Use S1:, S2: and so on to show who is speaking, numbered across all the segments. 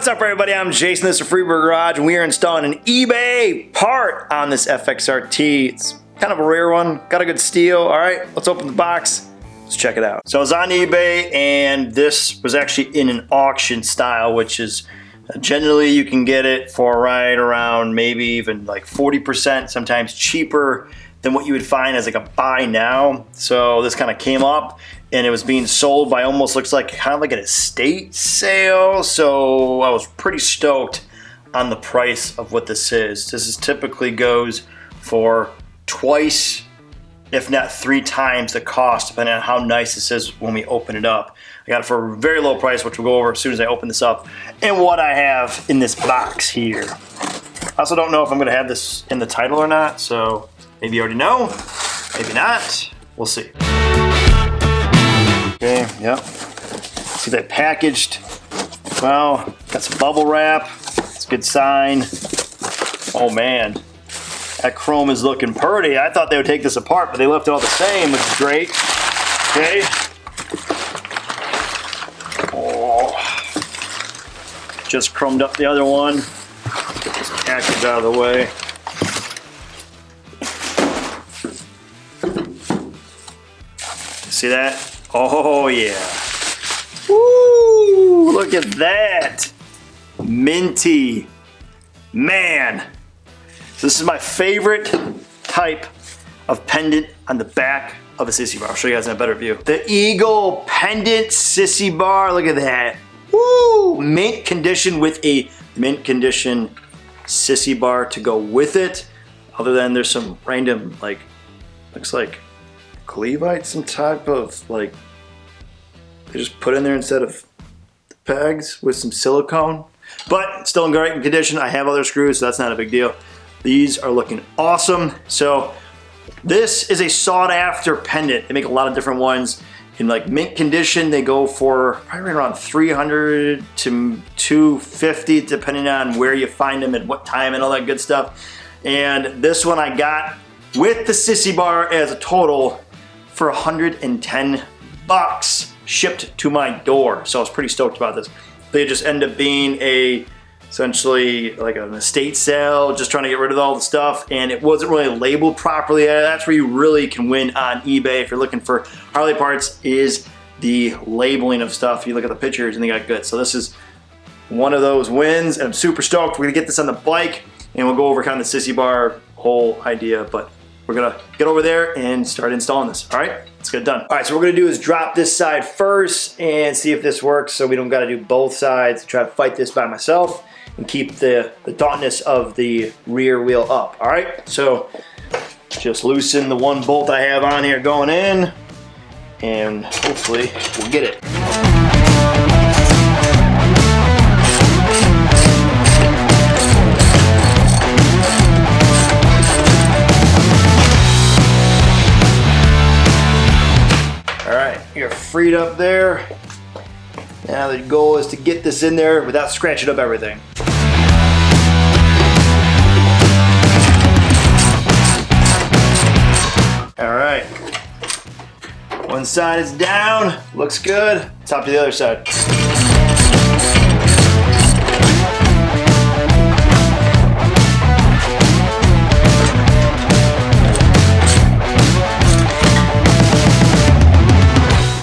S1: What's up everybody, I'm Jason, this is Freebird Garage, and we are installing an eBay part on this FXRT. It's kind of a rare one, got a good steal. Alright, let's open the box, let's check it out. So I was on eBay and this was actually in an auction style, which is generally you can get it for right around maybe even like 40%, sometimes cheaper than what you would find as like a buy now. So this kind of came up and it was being sold by almost looks like kind of like an estate sale. So I was pretty stoked on the price of what this is. This is typically goes for twice, if not 3 times the cost, depending on how nice this is when we open it up. I got it for a very low price, which we'll go over as soon as I open this up, and what I have in this box here. I also don't know if I'm gonna have this in the title or not, so maybe you already know, maybe not, we'll see. Okay, yep. See that packaged well, got some bubble wrap, it's a good sign. Oh man, that chrome is looking pretty. I thought they would take this apart, but they left it all the same, which is great. Okay. Oh, just chromed up the other one. Get this package out of the way. See that? Oh yeah. Woo! Look at that. Minty. Man. So this is my favorite type of pendant on the back of a sissy bar. I'll show you guys in a better view. The Eagle pendant sissy bar. Look at that. Woo! Mint condition with a mint condition sissy bar to go with it. Other than there's some random, like, looks like Cleveite, some type of, like, they just put in there instead of the pegs with some silicone. But still in great condition. I have other screws, so that's not a big deal. These are looking awesome. So this is a sought after pendant. They make a lot of different ones in like mint condition. They go for probably around 300 to 250 depending on where you find them at what time and all that good stuff. And this one I got with the sissy bar as a total for 110 bucks shipped to my door. So I was pretty stoked about this. They just end up being essentially like an estate sale, just trying to get rid of all the stuff, and it wasn't really labeled properly. That's where you really can win on eBay if you're looking for Harley parts, is the labeling of stuff. You look at the pictures and they got good. So this is one of those wins, and I'm super stoked. We're gonna get this on the bike and we'll go over kind of the sissy bar whole idea, but we're gonna get over there and start installing this. All right, let's get it done. All right, so what we're gonna do is drop this side first and see if this works, so we don't gotta do both sides, try to fight this by myself and keep the tautness of the rear wheel up. All right, so just loosen the one bolt I have on here going in, and hopefully we'll get it. You're freed up there. Now the goal is to get this in there without scratching up everything. All right. One side is down, looks good. Top to the other side.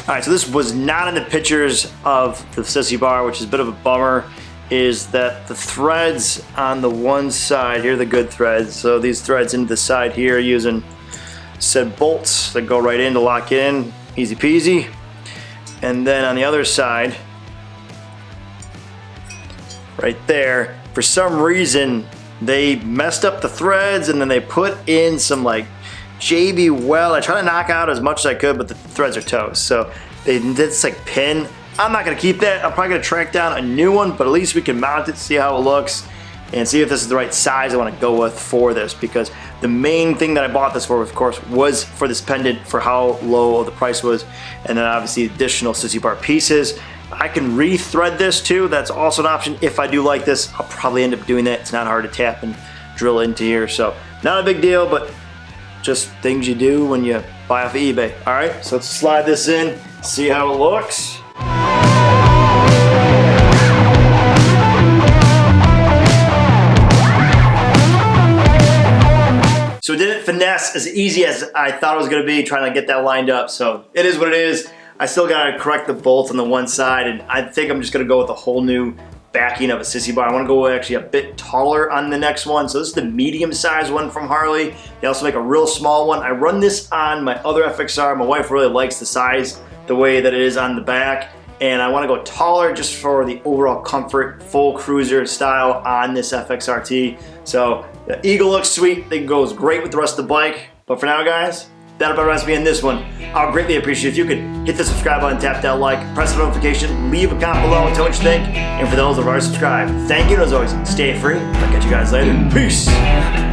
S1: Alright, so this was not in the pictures of the sissy bar, which is a bit of a bummer, is that the threads on the one side, here are the good threads, so these threads into the side here using said bolts that go right in to lock in, easy peasy. And then on the other side, right there, for some reason they messed up the threads and then they put in some like JB Weld. I tried to knock out as much as I could, but the threads are toast. So they did this like pin. I'm not gonna keep that. I'm probably gonna track down a new one, but at least we can mount it, see how it looks, and see if this is the right size I wanna go with for this, because the main thing that I bought this for, of course, was for this pendant, for how low the price was, and then obviously additional sissy bar pieces. I can re-thread this too. That's also an option. If I do like this, I'll probably end up doing that. It's not hard to tap and drill into here, so not a big deal, but just things you do when you buy off of eBay. All right, so let's slide this in, see how it looks. finesse as easy as I thought it was gonna be trying to get that lined up. So it is what it is. I still gotta correct the bolts on the one side, and I think I'm just gonna go with a whole new backing of a sissy bar. I wanna go actually a bit taller on the next one. So this is the medium size one from Harley. They also make a real small one. I run this on my other FXR. My wife really likes the size, the way that it is on the back. And I wanna go taller just for the overall comfort, full cruiser style on this FXRT. So the Eagle looks sweet. It goes great with the rest of the bike. But for now, guys, that about wraps me in this one. I'll greatly appreciate if you could hit the subscribe button, tap that like, press the notification, leave a comment below and tell me what you think. And for those that have already subscribed, thank you. And as always, stay free. I'll catch you guys later. Peace.